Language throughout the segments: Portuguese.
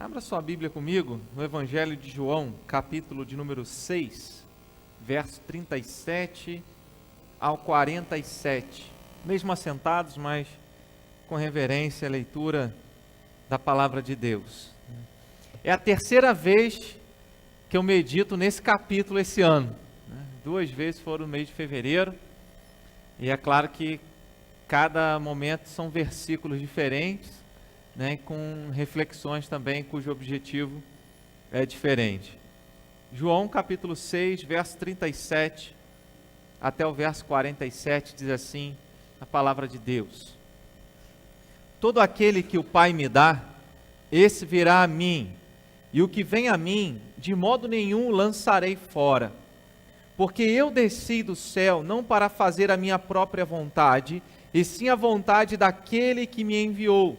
Abra sua Bíblia comigo no Evangelho de João, capítulo de número 6, verso 37 ao 47. Mesmo assentados, mas com reverência à leitura da palavra de Deus. É a terceira vez que eu medito nesse capítulo esse ano. 2 vezes foram no mês de fevereiro, e é claro que cada momento são versículos diferentes, com reflexões também cujo objetivo é diferente. João capítulo 6, verso 37 até o verso 47 diz assim a palavra de Deus: todo aquele que o Pai me dá, esse virá a mim, e o que vem a mim, de modo nenhum lançarei fora. Porque eu desci do céu não para fazer a minha própria vontade, e sim a vontade daquele que me enviou.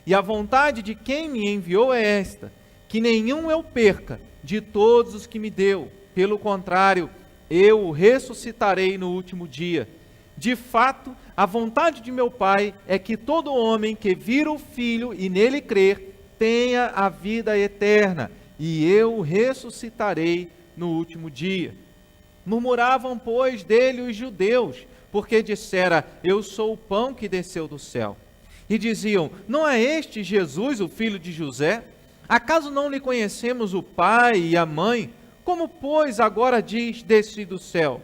E a vontade de quem me enviou é esta, que nenhum eu perca de todos os que me deu. Pelo contrário, eu o ressuscitarei no último dia. De fato, a vontade de meu Pai é que todo homem que vira o Filho e nele crer, tenha a vida eterna, e eu o ressuscitarei no último dia. Murmuravam, pois, dele os judeus, porque dissera: eu sou o pão que desceu do céu. E diziam: não é este Jesus, o filho de José? Acaso não lhe conhecemos o pai e a mãe? Como, pois, agora diz: desci do céu?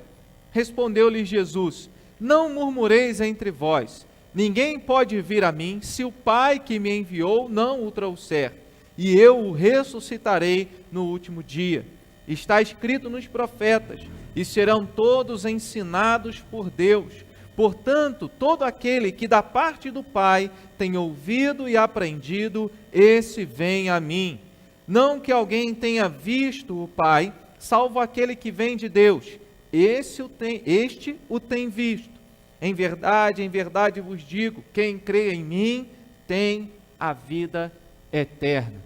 Respondeu-lhes Jesus: não murmureis entre vós. Ninguém pode vir a mim, se o Pai que me enviou não o trouxer, e eu o ressuscitarei no último dia. Está escrito nos profetas: e serão todos ensinados por Deus. Portanto, todo aquele que da parte do Pai tem ouvido e aprendido, esse vem a mim. Não que alguém tenha visto o Pai, salvo aquele que vem de Deus. Este o tem visto. Em verdade vos digo, quem crê em mim tem a vida eterna.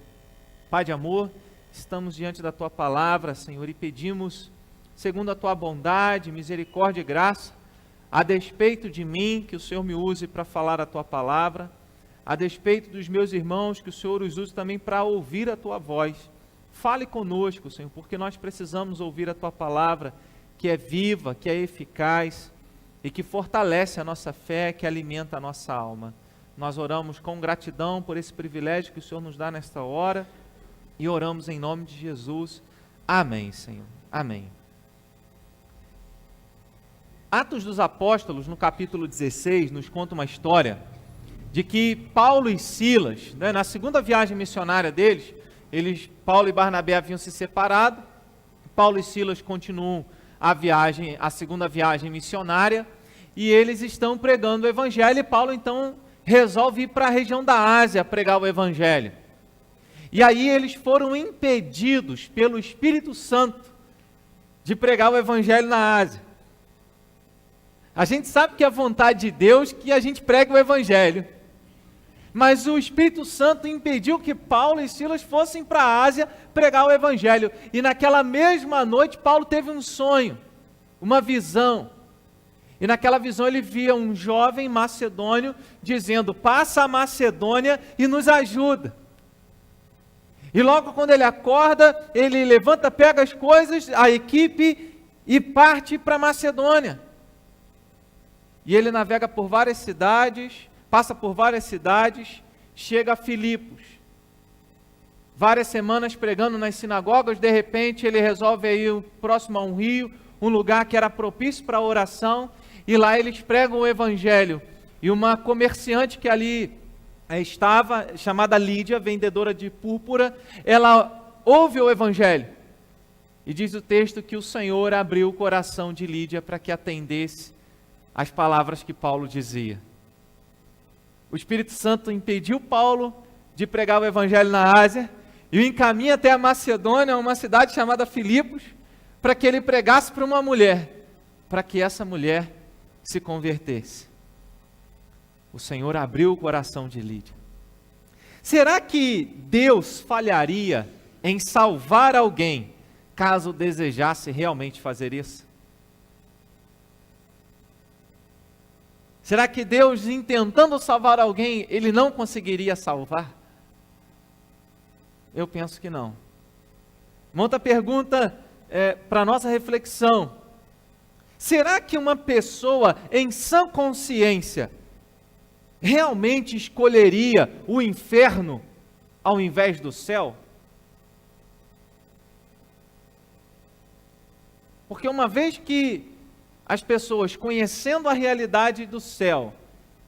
Pai de amor, estamos diante da Tua palavra, Senhor, e pedimos, segundo a Tua bondade, misericórdia e graça, a despeito de mim, que o Senhor me use para falar a Tua palavra, a despeito dos meus irmãos, que o Senhor os use também para ouvir a Tua voz. Fale conosco, Senhor, porque nós precisamos ouvir a Tua palavra, que é viva, que é eficaz e que fortalece a nossa fé, que alimenta a nossa alma. Nós oramos com gratidão por esse privilégio que o Senhor nos dá nesta hora e oramos em nome de Jesus. Amém, Senhor. Amém. Atos dos Apóstolos, no capítulo 16, nos conta uma história de que Paulo e Silas, na segunda viagem missionária deles, Paulo e Barnabé haviam se separado, Paulo e Silas continuam a segunda viagem missionária, e eles estão pregando o Evangelho, e Paulo então resolve ir para a região da Ásia pregar o Evangelho. E aí eles foram impedidos pelo Espírito Santo de pregar o Evangelho na Ásia. A gente sabe que é a vontade de Deus que a gente pregue o Evangelho, mas o Espírito Santo impediu que Paulo e Silas fossem para a Ásia pregar o Evangelho. E naquela mesma noite, Paulo teve um sonho, uma visão. E naquela visão ele via um jovem macedônio dizendo: passa a Macedônia e nos ajuda. E logo quando ele acorda, ele levanta, pega as coisas, a equipe, e parte para Macedônia. E ele navega por várias cidades, passa por várias cidades, chega a Filipos. Várias semanas pregando nas sinagogas, de repente ele resolve ir próximo a um rio, um lugar que era propício para a oração, e lá eles pregam o Evangelho. E uma comerciante que ali estava, chamada Lídia, vendedora de púrpura, ela ouve o Evangelho. E diz o texto que o Senhor abriu o coração de Lídia para que atendesse as palavras que Paulo dizia. O Espírito Santo impediu Paulo de pregar o Evangelho na Ásia e o encaminha até a Macedônia, uma cidade chamada Filipos, para que ele pregasse para uma mulher, para que essa mulher se convertesse. O Senhor abriu o coração de Lídia. Será que Deus falharia em salvar alguém caso desejasse realmente fazer isso? Será que Deus, intentando salvar alguém, Ele não conseguiria salvar? Eu penso que não. Uma outra pergunta para a nossa reflexão. Será que uma pessoa em sã consciência realmente escolheria o inferno ao invés do céu? Porque uma vez que as pessoas, conhecendo a realidade do céu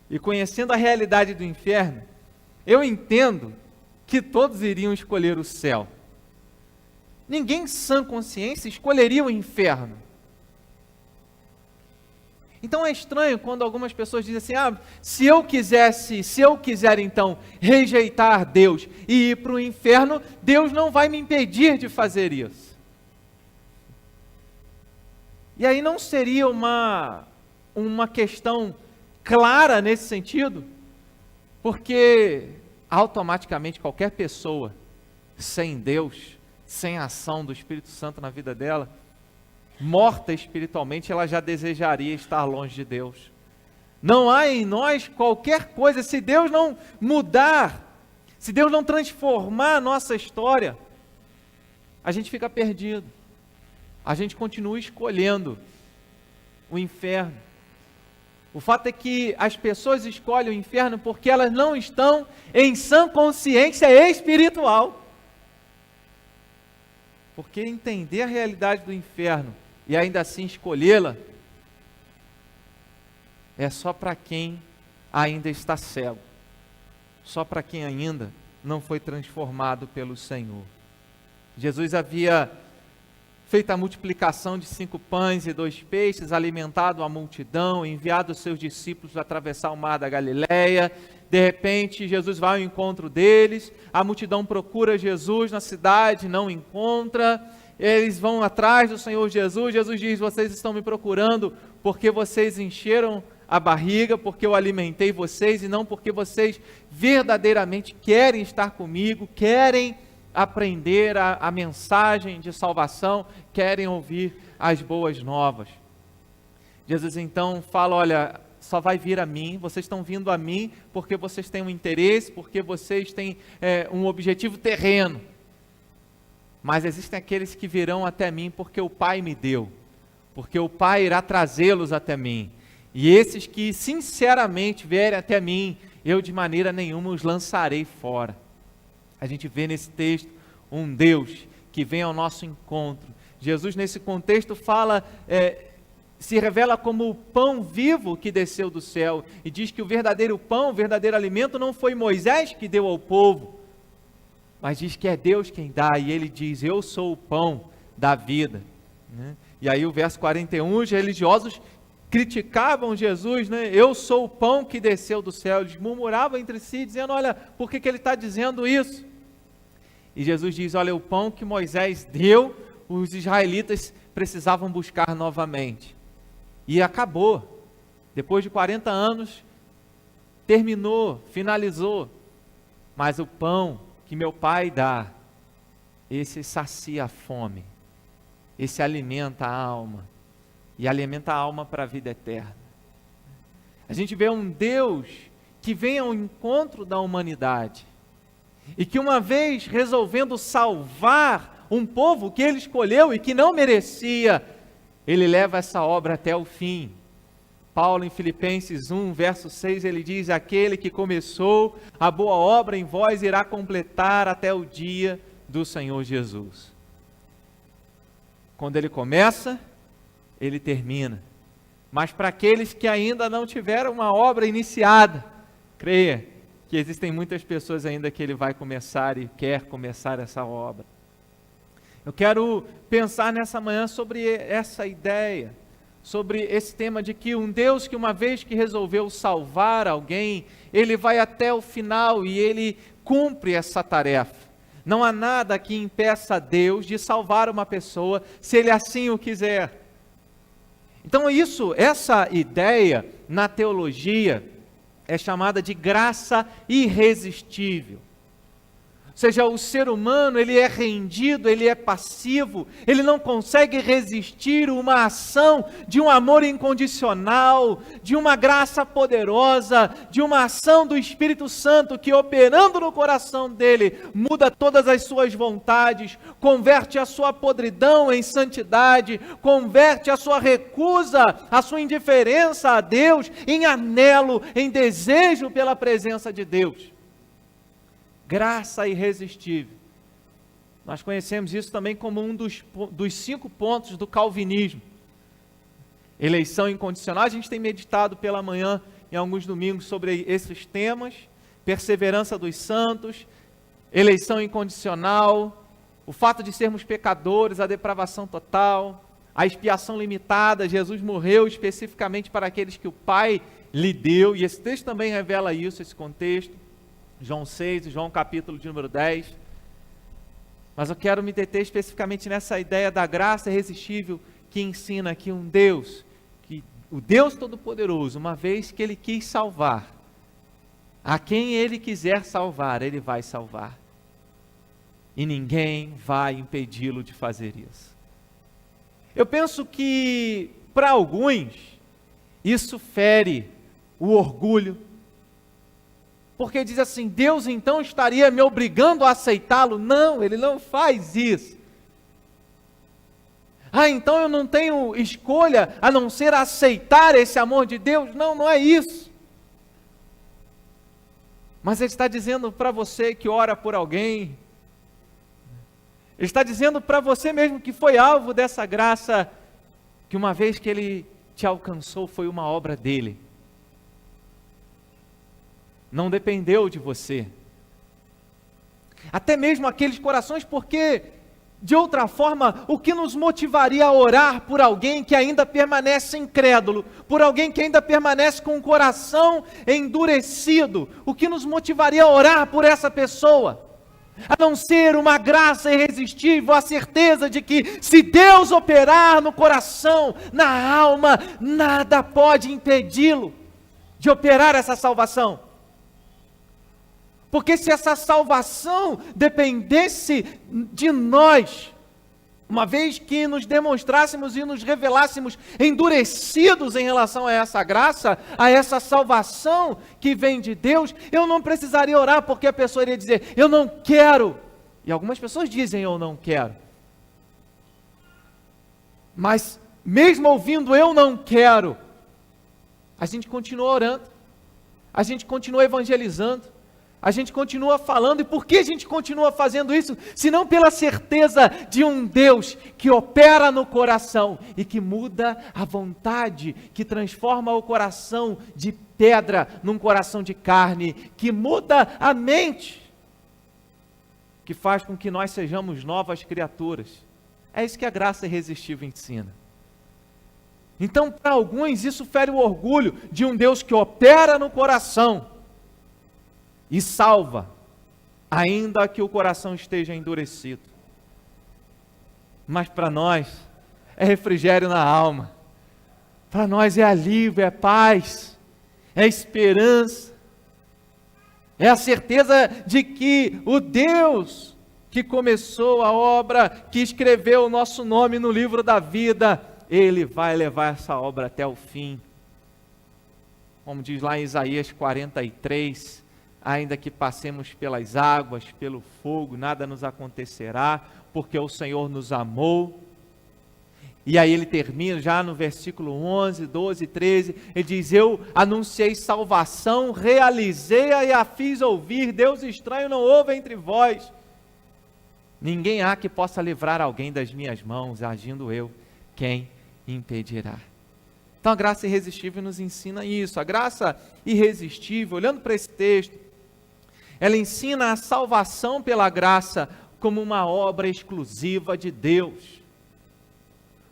e conhecendo a realidade do inferno, eu entendo que todos iriam escolher o céu. Ninguém em sã consciência escolheria o inferno. Então é estranho quando algumas pessoas dizem assim, se eu quiser então rejeitar Deus e ir para o inferno, Deus não vai me impedir de fazer isso. E aí não seria uma questão clara nesse sentido? Porque automaticamente qualquer pessoa sem Deus, sem a ação do Espírito Santo na vida dela, morta espiritualmente, ela já desejaria estar longe de Deus. Não há em nós qualquer coisa, se Deus não mudar, se Deus não transformar a nossa história, a gente fica perdido. A gente continua escolhendo o inferno. O fato é que as pessoas escolhem o inferno porque elas não estão em sã consciência espiritual. Porque entender a realidade do inferno e ainda assim escolhê-la é só para quem ainda está cego, só para quem ainda não foi transformado pelo Senhor. Jesus havia feito a multiplicação de 5 pães e 2 peixes, alimentado a multidão, enviado os seus discípulos a atravessar o mar da Galileia. De repente, Jesus vai ao encontro deles, a multidão procura Jesus na cidade, não encontra, eles vão atrás do Senhor Jesus, Jesus diz, vocês estão me procurando porque vocês encheram a barriga, porque eu alimentei vocês, e não porque vocês verdadeiramente querem estar comigo, querem aprender a mensagem de salvação, querem ouvir as boas novas. Jesus então fala, olha, só vai vir a mim, vocês estão vindo a mim porque vocês têm um interesse, porque vocês têm um objetivo terreno, mas existem aqueles que virão até mim porque o Pai me deu, porque o Pai irá trazê-los até mim, e esses que sinceramente vierem até mim, eu de maneira nenhuma os lançarei fora. A gente vê nesse texto um Deus que vem ao nosso encontro. Jesus nesse contexto fala, se revela como o pão vivo que desceu do céu, e diz que o verdadeiro pão, o verdadeiro alimento não foi Moisés que deu ao povo, mas diz que é Deus quem dá, e ele diz, eu sou o pão da vida, né? E aí o verso 41, os religiosos criticavam Jesus, né? Eu sou o pão que desceu do céu, eles murmuravam entre si, dizendo, olha, por que ele está dizendo isso? E Jesus diz, olha, o pão que Moisés deu, os israelitas precisavam buscar novamente. E acabou. Depois de 40 anos, terminou, finalizou. Mas o pão que meu Pai dá, esse sacia a fome, esse alimenta a alma, e alimenta a alma para a vida eterna. A gente vê um Deus que vem ao encontro da humanidade, e que uma vez resolvendo salvar um povo que ele escolheu e que não merecia, ele leva essa obra até o fim. Paulo em Filipenses 1, verso 6, ele diz, aquele que começou a boa obra em vós irá completar até o dia do Senhor Jesus. Quando ele começa, ele termina. Mas para aqueles que ainda não tiveram uma obra iniciada, creia que existem muitas pessoas ainda que ele vai começar e quer começar essa obra. Eu quero pensar nessa manhã sobre essa ideia, sobre esse tema de que um Deus que uma vez que resolveu salvar alguém, ele vai até o final e ele cumpre essa tarefa. Não há nada que impeça a Deus de salvar uma pessoa, se ele assim o quiser. Então essa ideia na teologia é chamada de graça irresistível. Ou seja, o ser humano, ele é rendido, ele é passivo, ele não consegue resistir uma ação de um amor incondicional, de uma graça poderosa, de uma ação do Espírito Santo que, operando no coração dele, muda todas as suas vontades, converte a sua podridão em santidade, converte a sua recusa, a sua indiferença a Deus em anelo, em desejo pela presença de Deus. Graça irresistível. Nós conhecemos isso também como um dos 5 pontos do calvinismo. Eleição incondicional. A gente tem meditado pela manhã, em alguns domingos, sobre esses temas. Perseverança dos santos, eleição incondicional, o fato de sermos pecadores, a depravação total, a expiação limitada. Jesus morreu especificamente para aqueles que o Pai lhe deu, e esse texto também revela isso, esse contexto. João 6 e João capítulo de número 10. Mas eu quero me deter especificamente nessa ideia da graça irresistível que ensina que um Deus, que o Deus Todo-Poderoso, uma vez que Ele quis salvar, a quem Ele quiser salvar, Ele vai salvar. E ninguém vai impedi-lo de fazer isso. Eu penso que, para alguns, isso fere o orgulho, porque diz assim: Deus então estaria me obrigando a aceitá-lo? Não, Ele não faz isso. Então eu não tenho escolha a não ser aceitar esse amor de Deus? Não, não é isso. Mas Ele está dizendo para você que ora por alguém, Ele está dizendo para você mesmo que foi alvo dessa graça, que uma vez que Ele te alcançou, foi uma obra dEle. Não dependeu de você. Até mesmo aqueles corações, porque de outra forma, o que nos motivaria a orar por alguém que ainda permanece incrédulo, por alguém que ainda permanece com o coração endurecido, o que nos motivaria a orar por essa pessoa? A não ser uma graça irresistível, a certeza de que se Deus operar no coração, na alma, nada pode impedi-lo de operar essa salvação. Porque se essa salvação dependesse de nós, uma vez que nos demonstrássemos e nos revelássemos endurecidos em relação a essa graça, a essa salvação que vem de Deus, eu não precisaria orar, porque a pessoa iria dizer: eu não quero. E algumas pessoas dizem: eu não quero. Mas mesmo ouvindo "eu não quero", a gente continua orando, a gente continua evangelizando, a gente continua falando. E por que a gente continua fazendo isso? Se não pela certeza de um Deus que opera no coração e que muda a vontade, que transforma o coração de pedra num coração de carne, que muda a mente, que faz com que nós sejamos novas criaturas. É isso que a graça irresistível ensina. Então, para alguns, isso fere o orgulho de um Deus que opera no coração e salva, ainda que o coração esteja endurecido. Mas para nós, é refrigério na alma. Para nós é alívio, é paz, é esperança. É a certeza de que o Deus que começou a obra, que escreveu o nosso nome no livro da vida, Ele vai levar essa obra até o fim. Como diz lá em Isaías 43, ainda que passemos pelas águas, pelo fogo, nada nos acontecerá, porque o Senhor nos amou. E aí ele termina já no versículo 11, 12, 13, ele diz: eu anunciei salvação, realizei-a e a fiz ouvir, Deus estranho não houve entre vós. Ninguém há que possa livrar alguém das minhas mãos, agindo eu, quem impedirá? Então a graça irresistível nos ensina isso. A graça irresistível, olhando para esse texto, ela ensina a salvação pela graça como uma obra exclusiva de Deus.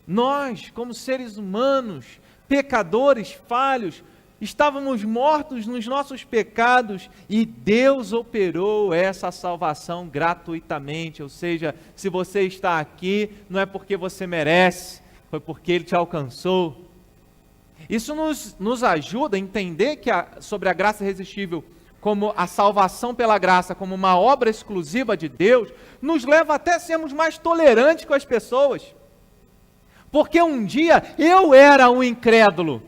Nós, como seres humanos, pecadores, falhos, estávamos mortos nos nossos pecados e Deus operou essa salvação gratuitamente. Ou seja, se você está aqui, não é porque você merece, foi porque Ele te alcançou. Isso nos ajuda a entender que sobre a graça irresistível como a salvação pela graça, como uma obra exclusiva de Deus, nos leva até a sermos mais tolerantes com as pessoas. Porque um dia eu era um incrédulo,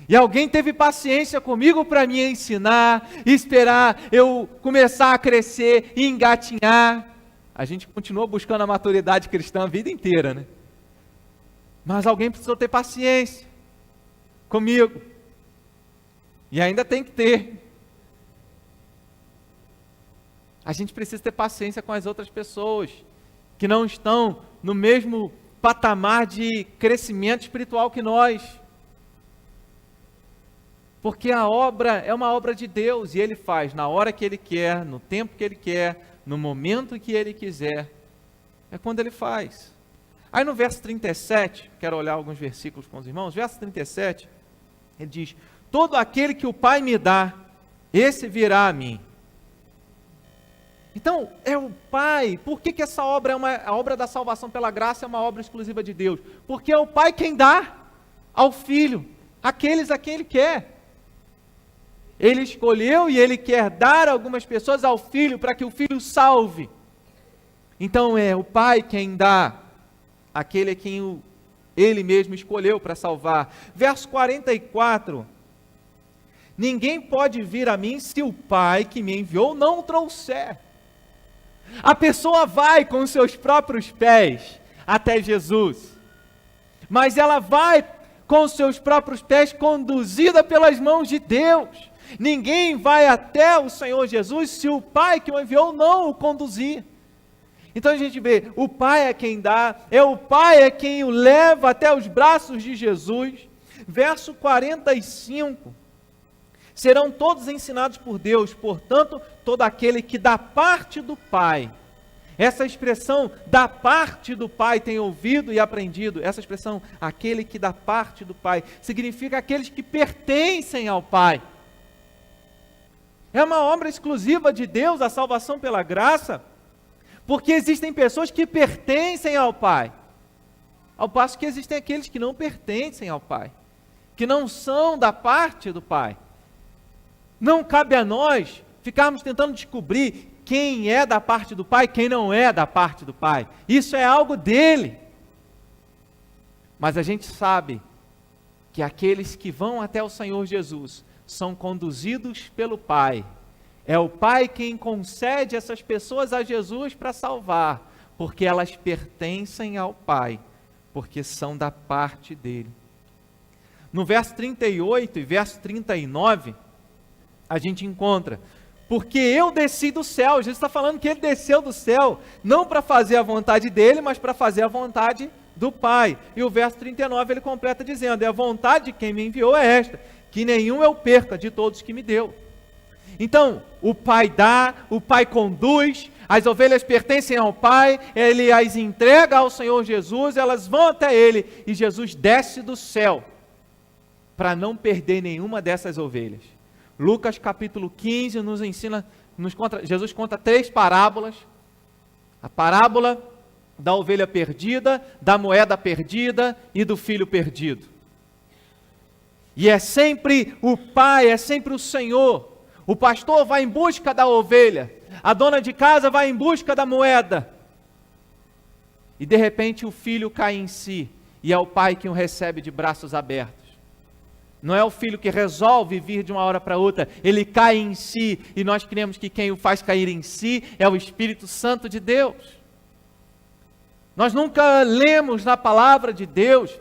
e alguém teve paciência comigo para me ensinar, esperar eu começar a crescer e engatinhar. A gente continua buscando a maturidade cristã a vida inteira, né? Mas alguém precisou ter paciência comigo. E ainda tem que ter. A gente precisa ter paciência com as outras pessoas que não estão no mesmo patamar de crescimento espiritual que nós. Porque a obra é uma obra de Deus e Ele faz na hora que Ele quer, no tempo que Ele quer, no momento que Ele quiser. É quando Ele faz. Aí no verso 37, quero olhar alguns versículos com os irmãos, verso 37, ele diz: todo aquele que o Pai me dá, esse virá a mim. Então, é o Pai. Por que essa obra a obra da salvação pela graça é uma obra exclusiva de Deus? Porque é o Pai quem dá ao Filho, aqueles a quem Ele quer. Ele escolheu e Ele quer dar algumas pessoas ao Filho, para que o Filho salve. Então é o Pai quem dá, aquele a quem Ele mesmo escolheu para salvar. Verso 44, ninguém pode vir a mim se o Pai que me enviou não o trouxer. A pessoa vai com os seus próprios pés até Jesus, mas ela vai com os seus próprios pés conduzida pelas mãos de Deus. Ninguém vai até o Senhor Jesus se o Pai que o enviou não o conduzir. Então a gente vê, o Pai é quem dá, é o Pai é quem o leva até os braços de Jesus. Verso 45, serão todos ensinados por Deus, portanto, todo aquele que da parte do Pai. Essa expressão, da parte do Pai, tem ouvido e aprendido. Essa expressão, aquele que da parte do Pai, significa aqueles que pertencem ao Pai. É uma obra exclusiva de Deus, a salvação pela graça, porque existem pessoas que pertencem ao Pai, ao passo que existem aqueles que não pertencem ao Pai, que não são da parte do Pai. Não cabe a nós ficarmos tentando descobrir quem é da parte do Pai, quem não é da parte do Pai. Isso é algo dele. Mas a gente sabe que aqueles que vão até o Senhor Jesus são conduzidos pelo Pai. É o Pai quem concede essas pessoas a Jesus para salvar, porque elas pertencem ao Pai, porque são da parte dele. No verso 38 e verso 39, a gente encontra: porque eu desci do céu. Jesus está falando que ele desceu do céu, não para fazer a vontade dele, mas para fazer a vontade do Pai. E o verso 39 ele completa dizendo: e a vontade de quem me enviou é esta, que nenhum eu perca de todos que me deu. Então, o Pai dá, o Pai conduz, as ovelhas pertencem ao Pai, Ele as entrega ao Senhor Jesus, elas vão até Ele, e Jesus desce do céu, para não perder nenhuma dessas ovelhas. Lucas capítulo 15 nos ensina, Jesus conta 3 parábolas: a parábola da ovelha perdida, da moeda perdida e do filho perdido. E é sempre o Pai, é sempre o Senhor. O pastor vai em busca da ovelha, a dona de casa vai em busca da moeda. E de repente o filho cai em si, e é o pai que o recebe de braços abertos. Não é o filho que resolve vir de uma hora para outra, ele cai em si, e nós cremos que quem o faz cair em si é o Espírito Santo de Deus. Nós nunca lemos na palavra de Deus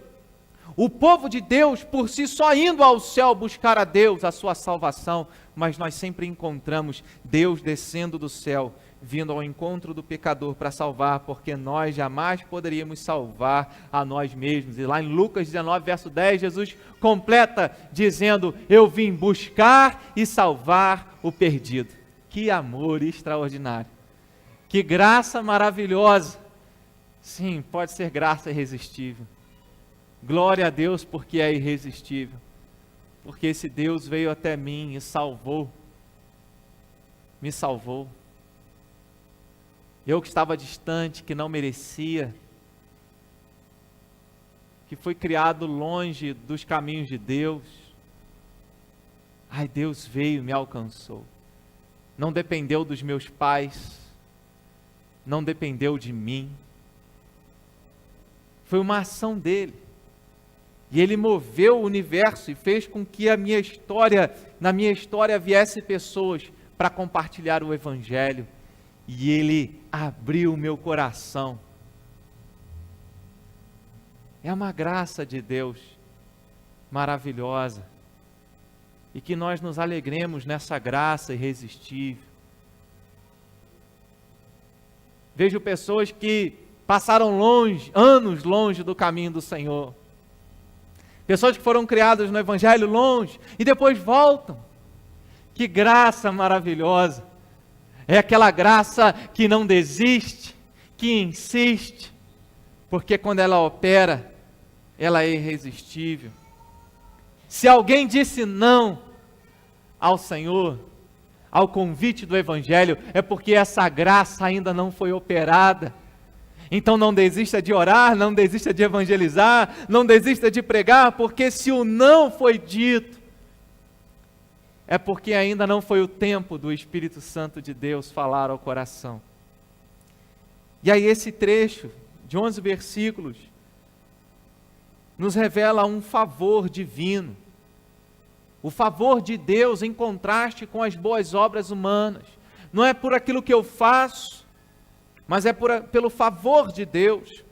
o povo de Deus por si só indo ao céu buscar a Deus, a sua salvação, mas nós sempre encontramos Deus descendo do céu, vindo ao encontro do pecador para salvar, porque nós jamais poderíamos salvar a nós mesmos. E lá em Lucas 19, verso 10, Jesus completa dizendo: eu vim buscar e salvar o perdido. Que amor extraordinário, que graça maravilhosa. Sim, pode ser graça irresistível. Glória a Deus porque é irresistível, porque esse Deus veio até mim e salvou, me salvou. Eu que estava distante, que não merecia, que foi criado longe dos caminhos de Deus, ai, Deus veio e me alcançou. não dependeu dos meus pais, não dependeu de mim. Foi uma ação dele. E ele moveu o universo e fez com que na minha história viesse pessoas para compartilhar o Evangelho. E ele abriu o meu coração. É uma graça de Deus maravilhosa. E que nós nos alegremos nessa graça irresistível. Vejo pessoas que passaram anos longe do caminho do Senhor. Pessoas que foram criadas no Evangelho longe e depois voltam. Que graça maravilhosa! É aquela graça que não desiste, que insiste, porque quando ela opera, ela é irresistível. Se alguém disse não ao Senhor, ao convite do Evangelho, é porque essa graça ainda não foi operada. Então não desista de orar, não desista de evangelizar, não desista de pregar, porque se o não foi dito, é porque ainda não foi o tempo do Espírito Santo de Deus falar ao coração. E aí esse trecho de 11 versículos nos revela um favor divino. O favor de Deus em contraste com as boas obras humanas. Não é por aquilo que eu faço, mas é pelo favor de Deus.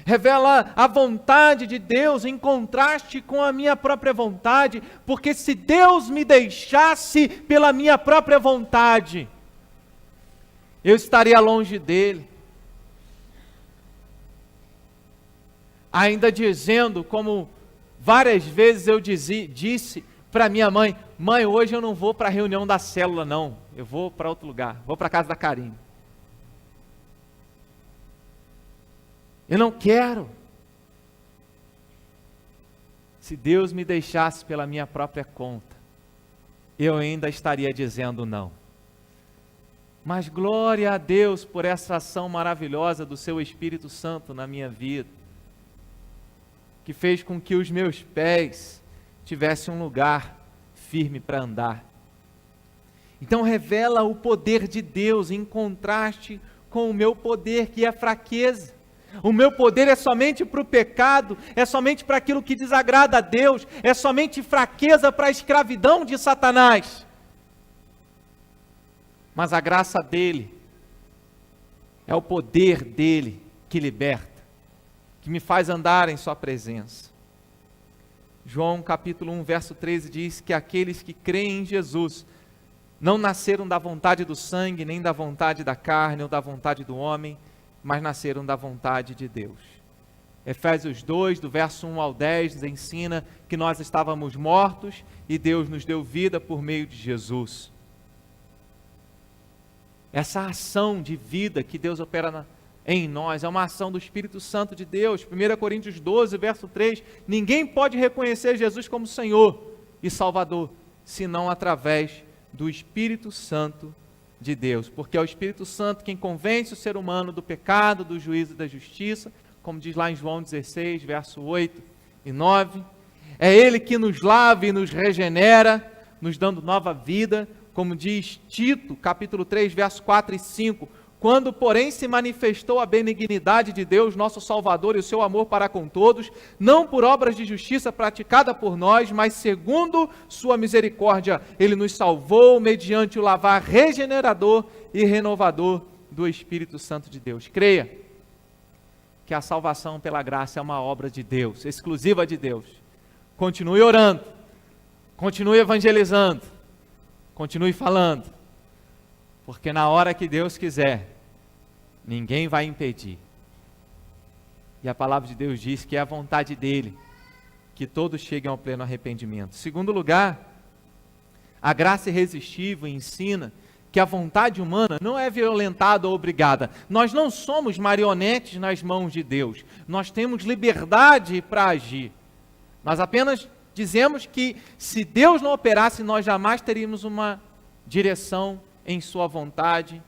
Revela a vontade de Deus em contraste com a minha própria vontade, porque se Deus me deixasse pela minha própria vontade, eu estaria longe dele. Ainda dizendo, como várias vezes eu disse para minha mãe: mãe, hoje eu não vou para a reunião da célula não, eu vou para outro lugar, vou para a casa da Karine. Eu não quero. Se Deus me deixasse pela minha própria conta, eu ainda estaria dizendo não. Mas glória a Deus por essa ação maravilhosa do seu Espírito Santo na minha vida, que fez com que os meus pés tivessem um lugar firme para andar. Então revela o poder de Deus em contraste com o meu poder, que é fraqueza. O meu poder é somente para o pecado, é somente para aquilo que desagrada a Deus, é somente fraqueza para a escravidão de Satanás. Mas a graça dele, é o poder dele que liberta, que me faz andar em sua presença. João capítulo 1, verso 13 diz que aqueles que creem em Jesus não nasceram da vontade do sangue, nem da vontade da carne ou da vontade do homem, mas nasceram da vontade de Deus. Efésios 2, do verso 1 ao 10, nos ensina que nós estávamos mortos e Deus nos deu vida por meio de Jesus. Essa ação de vida que Deus opera em nós é uma ação do Espírito Santo de Deus. 1 Coríntios 12, verso 3, ninguém pode reconhecer Jesus como Senhor e Salvador, senão através do Espírito Santo de Deus, porque é o Espírito Santo quem convence o ser humano do pecado, do juízo e da justiça, como diz lá em João 16, verso 8 e 9, é Ele que nos lava e nos regenera, nos dando nova vida, como diz Tito, capítulo 3, verso 4 e 5, quando, porém, se manifestou a benignidade de Deus, nosso Salvador, e o seu amor para com todos, não por obras de justiça praticada por nós, mas segundo sua misericórdia, Ele nos salvou mediante o lavar regenerador e renovador do Espírito Santo de Deus. Creia que a salvação pela graça é uma obra de Deus, exclusiva de Deus. Continue orando, continue evangelizando, continue falando, porque na hora que Deus quiser, ninguém vai impedir. E a palavra de Deus diz que é a vontade dele que todos cheguem ao pleno arrependimento. Segundo lugar, a graça irresistível ensina que a vontade humana não é violentada ou obrigada. Nós não somos marionetes nas mãos de Deus. Nós temos liberdade para agir. Nós apenas dizemos que se Deus não operasse, nós jamais teríamos uma direção em sua vontade,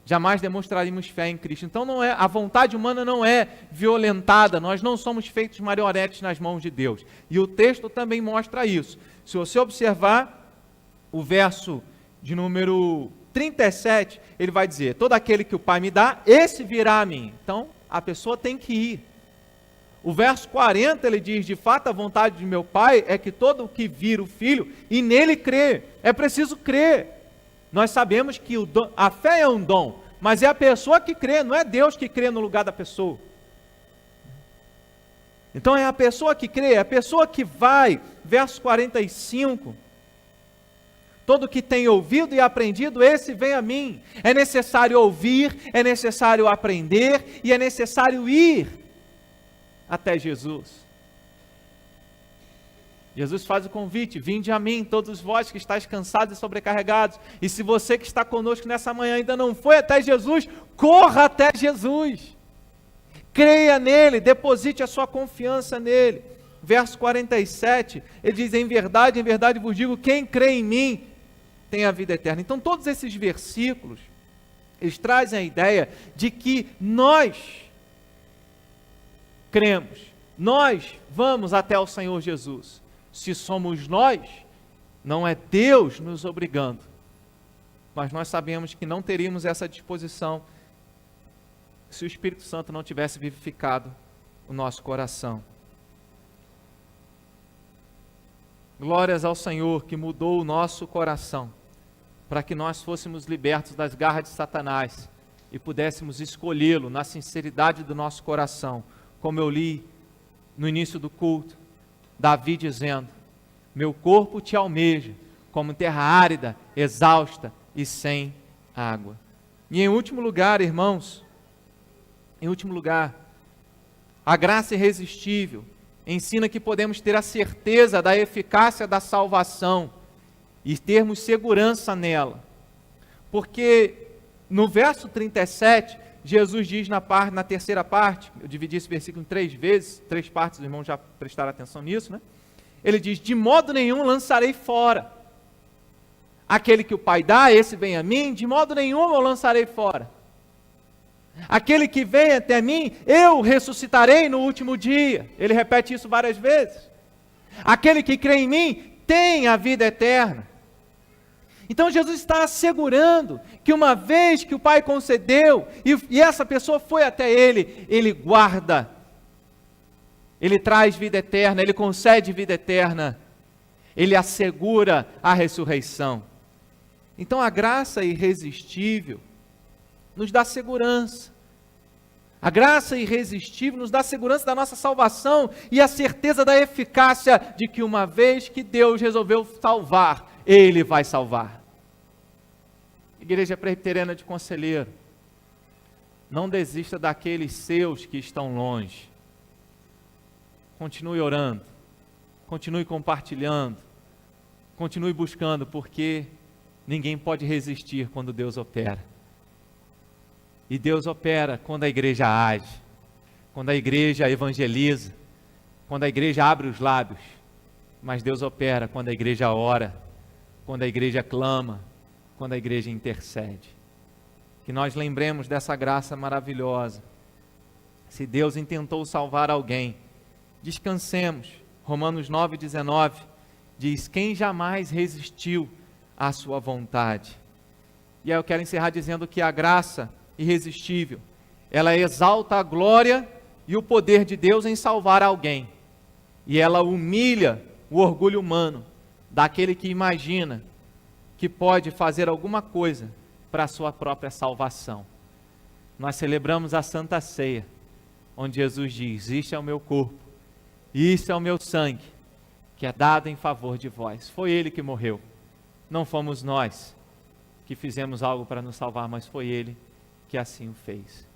jamais demonstraríamos fé em Cristo. Então a vontade humana não é violentada, nós não somos feitos marionetes nas mãos de Deus. E o texto também mostra isso. Se você observar o verso de número 37, ele vai dizer: todo aquele que o Pai me dá, esse virá a mim. Então, a pessoa tem que ir. O verso 40, ele diz: de fato, a vontade de meu Pai é que todo o que vir o Filho e nele crê. É preciso crer. Nós sabemos que a fé é um dom, mas é a pessoa que crê, não é Deus que crê no lugar da pessoa. Então é a pessoa que crê, é a pessoa que vai. Verso 45. Todo que tem ouvido e aprendido, esse vem a mim. É necessário ouvir, é necessário aprender e é necessário ir até Jesus. Jesus faz o convite: vinde a mim, todos vós que estáis cansados e sobrecarregados. E se você que está conosco nessa manhã ainda não foi até Jesus, corra até Jesus. Creia nele, deposite a sua confiança nele. Verso 47, ele diz: em verdade vos digo, quem crê em mim tem a vida eterna. Então todos esses versículos, eles trazem a ideia de que nós cremos, nós vamos até o Senhor Jesus. Se somos nós, não é Deus nos obrigando, mas nós sabemos que não teríamos essa disposição se o Espírito Santo não tivesse vivificado o nosso coração. Glórias ao Senhor que mudou o nosso coração, para que nós fôssemos libertos das garras de Satanás e pudéssemos escolhê-lo na sinceridade do nosso coração, como eu li no início do culto, Davi dizendo: meu corpo te almeja, como terra árida, exausta e sem água. E em último lugar, irmãos, a graça irresistível ensina que podemos ter a certeza da eficácia da salvação e termos segurança nela. Porque no verso 37, Jesus diz na terceira parte, eu dividi esse versículo em 3 vezes, 3 partes, os irmãos já prestaram atenção nisso, né? Ele diz: de modo nenhum lançarei fora. Aquele que o Pai dá, esse vem a mim, de modo nenhum eu lançarei fora. Aquele que vem até mim, eu ressuscitarei no último dia. Ele repete isso várias vezes. Aquele que crê em mim tem a vida eterna. Então Jesus está assegurando que uma vez que o Pai concedeu, e essa pessoa foi até Ele, Ele guarda, Ele traz vida eterna, Ele concede vida eterna, Ele assegura a ressurreição. Então a graça irresistível nos dá segurança. A graça irresistível nos dá segurança da nossa salvação e a certeza da eficácia de que uma vez que Deus resolveu salvar, Ele vai salvar. Igreja Presbiteriana de Conselheiro, não desista daqueles seus que estão longe. Continue orando, continue compartilhando, continue buscando, porque ninguém pode resistir quando Deus opera. E Deus opera quando a igreja age, quando a igreja evangeliza, quando a igreja abre os lábios. Mas Deus opera quando a igreja ora, quando a igreja clama, quando a igreja intercede. Que nós lembremos dessa graça maravilhosa. Se Deus intentou salvar alguém, descansemos. Romanos 9,19 diz: quem jamais resistiu à sua vontade? E aí eu quero encerrar dizendo que a graça irresistível, ela exalta a glória e o poder de Deus em salvar alguém, e ela humilha o orgulho humano daquele que imagina que pode fazer alguma coisa para a sua própria salvação. Nós celebramos a Santa Ceia, onde Jesus diz: isto é o meu corpo, isto é o meu sangue, que é dado em favor de vós. Foi Ele que morreu, não fomos nós que fizemos algo para nos salvar, mas foi Ele que assim o fez.